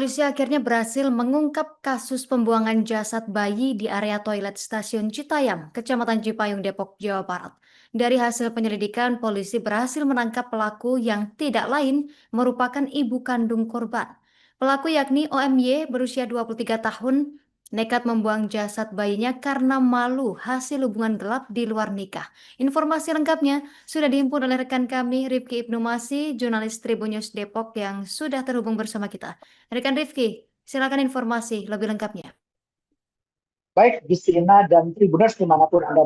Polisi akhirnya berhasil mengungkap kasus pembuangan jasad bayi di area toilet stasiun Citayam, Kecamatan Cipayung, Depok, Jawa Barat. Dari hasil penyelidikan, polisi berhasil menangkap pelaku yang tidak lain merupakan ibu kandung korban. Pelaku yakni OMY berusia 23 tahun, nekat membuang jasad bayinya karena malu hasil hubungan gelap di luar nikah. Informasi lengkapnya sudah dihimpun oleh rekan kami Rifki Ibnu Masih, jurnalis Tribunnews Depok yang sudah terhubung bersama kita. Rekan Rifki, silakan informasi lebih lengkapnya. Baik, Justina dan Tribuners dimanapun Anda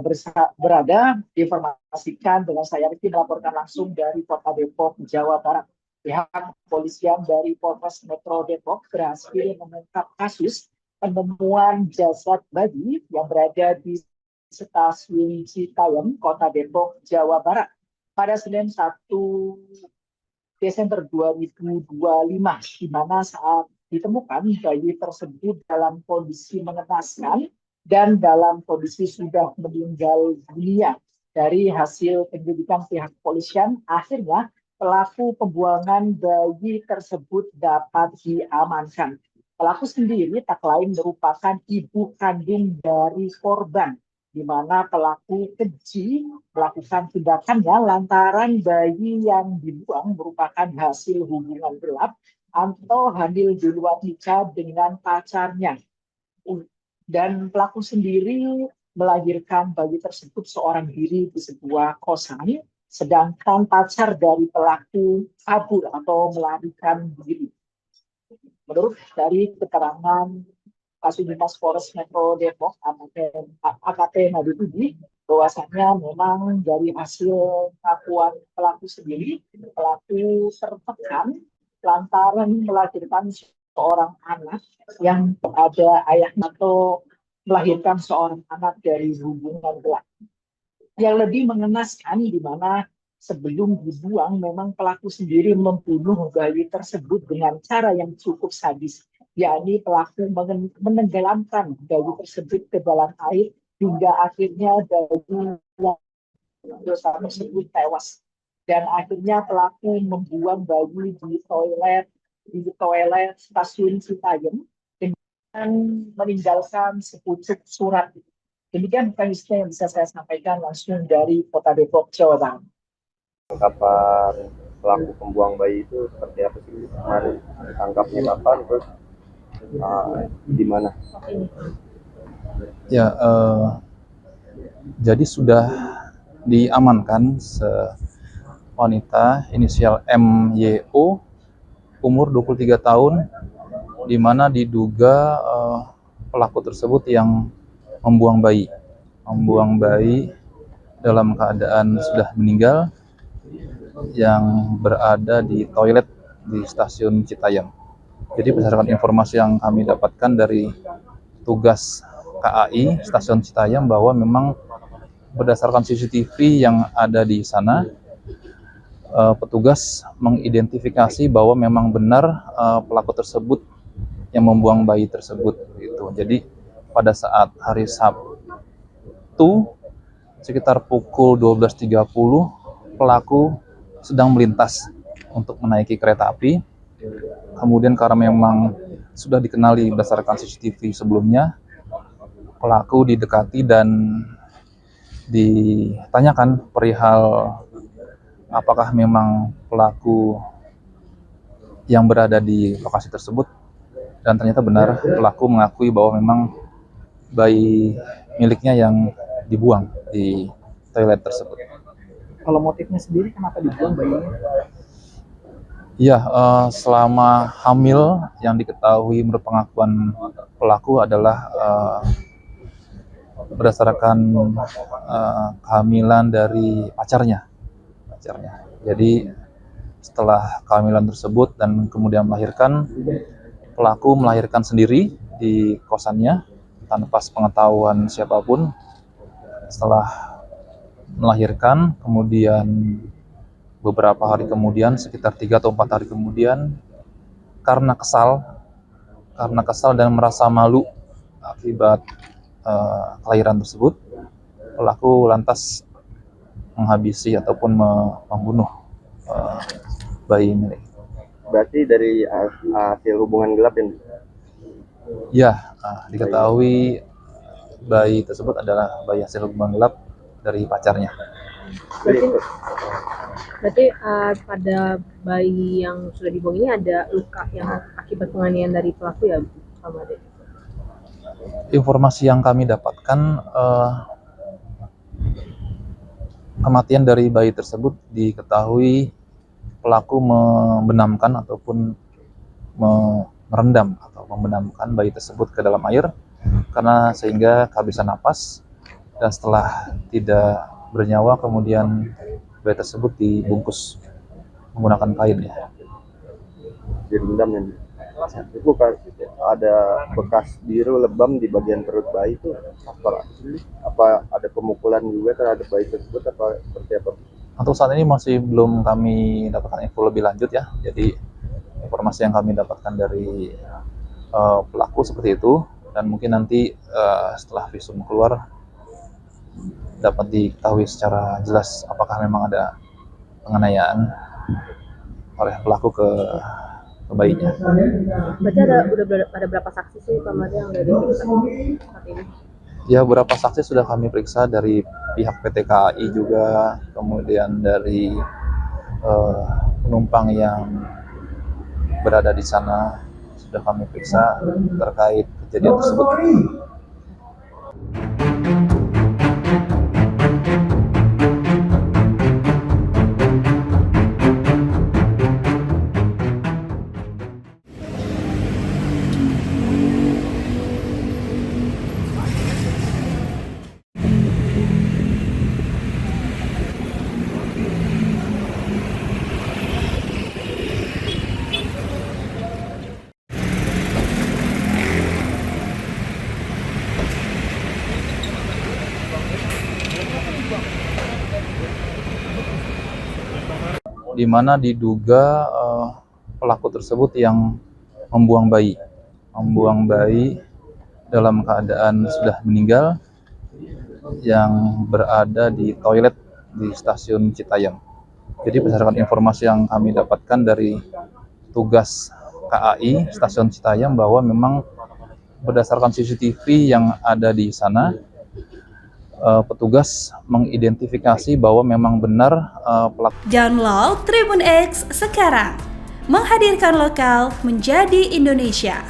berada, diinformasikan dengan saya Rifki melaporkan langsung dari Kota Depok, Jawa Barat. Pihak kepolisian dari Polres Metro Depok berhasil mengungkap kasus penemuan jasad bayi yang berada di stasiun Citayam, Kota Depok, Jawa Barat pada Senin 1 Desember 2025, di mana saat ditemukan bayi tersebut dalam kondisi mengenaskan dan dalam kondisi sudah meninggal dunia. Dari hasil penyelidikan pihak kepolisian, akhirnya pelaku pembuangan bayi tersebut dapat diamankan. Pelaku sendiri tak lain merupakan ibu kandung dari korban, di mana pelaku keji melakukan tindakannya lantaran bayi yang dibuang merupakan hasil hubungan gelap atau hamil di luar nikah dengan pacarnya. Dan pelaku sendiri melahirkan bayi tersebut seorang diri di sebuah kosan, sedangkan pacar dari pelaku kabur atau melarikan diri. Menurut dari keterangan Kasudinas Polres Metro Depok AKP Nadibudi, bahwasannya memang dari hasil pengakuan pelaku sendiri, pelaku tertekan lantaran melahirkan seorang anak yang ada ayahnya atau melahirkan seorang anak dari hubungan gelap. Yang lebih mengenaskan di mana sebelum dibuang memang pelaku sendiri membunuh bayi tersebut dengan cara yang cukup sadis, yakni pelaku menenggelamkan bayi tersebut ke dalam air hingga akhirnya bayi yang dosa tersebut tewas. Dan akhirnya pelaku membuang bayi di toilet stasiun Citayam dengan meninggalkan sepucuk surat. Demikian informasi yang bisa saya sampaikan langsung dari Kota Depok, Jawa Barat. Tangkapan pelaku pembuang bayi itu seperti apa sih kemarin? Tangkapnya kapan, terus di mana? Ya, jadi sudah diamankan wanita inisial MYO umur 23 tahun, di mana diduga pelaku tersebut yang membuang bayi dalam keadaan sudah meninggal yang berada di toilet di stasiun Citayam. Jadi berdasarkan informasi yang kami dapatkan dari tugas KAI stasiun Citayam, bahwa memang berdasarkan CCTV yang ada di sana, petugas mengidentifikasi bahwa memang benar pelaku tersebut yang membuang bayi tersebut gitu. Jadi pada saat hari Sabtu sekitar pukul 12.30 pelaku sedang melintas untuk menaiki kereta api. Kemudian karena memang sudah dikenali berdasarkan CCTV sebelumnya, pelaku didekati dan ditanyakan perihal apakah memang pelaku yang berada di lokasi tersebut, dan ternyata benar pelaku mengakui bahwa memang bayi miliknya yang dibuang di toilet tersebut. Kalau motifnya sendiri kenapa dibuang bayinya? Ya, selama hamil yang diketahui menurut pengakuan pelaku adalah berdasarkan kehamilan dari pacarnya. Jadi setelah kehamilan tersebut dan kemudian melahirkan, pelaku melahirkan sendiri di kosannya tanpa sepengetahuan siapapun. Setelah melahirkan, kemudian beberapa hari kemudian, sekitar 3 atau 4 hari kemudian, karena kesal dan merasa malu akibat kelahiran tersebut, pelaku lantas menghabisi ataupun membunuh bayi milik. Berarti dari hasil hubungan gelap yang Ya, diketahui bayi tersebut adalah bayi hasil hubungan gelap dari pacarnya. Berarti pada bayi yang sudah dibuang ini ada luka yang akibat penganiayaan dari pelaku ya, Pak Made? Informasi yang kami dapatkan, kematian dari bayi tersebut diketahui pelaku membenamkan ataupun merendam atau membenamkan bayi tersebut ke dalam air karena sehingga kehabisan napas, dan setelah tidak bernyawa kemudian bayi tersebut dibungkus menggunakan kain ya. direndam ya. Itu kan ada bekas biru lebam di bagian perut bayi itu apa ada pemukulan juga terhadap bayi tersebut apa seperti apa? Untuk saat ini masih belum kami dapatkan info lebih lanjut ya. Jadi informasi yang kami dapatkan dari pelaku seperti itu, dan mungkin nanti setelah visum keluar dapat diketahui secara jelas apakah memang ada penganiayaan oleh pelaku ke bayinya. Berarti ada berapa saksi sih Pak Made yang udah diperiksa saat ini? Ya, beberapa saksi sudah kami periksa dari pihak PT KAI juga, kemudian dari penumpang yang berada di sana sudah kami periksa terkait kejadian tersebut. Di mana diduga pelaku tersebut yang membuang bayi dalam keadaan sudah meninggal yang berada di toilet di stasiun Citayam. Jadi berdasarkan informasi yang kami dapatkan dari tugas KAI stasiun Citayam bahwa memang berdasarkan CCTV yang ada di sana, petugas mengidentifikasi bahwa memang benar pelaku. Download Tribun X sekarang, menghadirkan lokal menjadi Indonesia.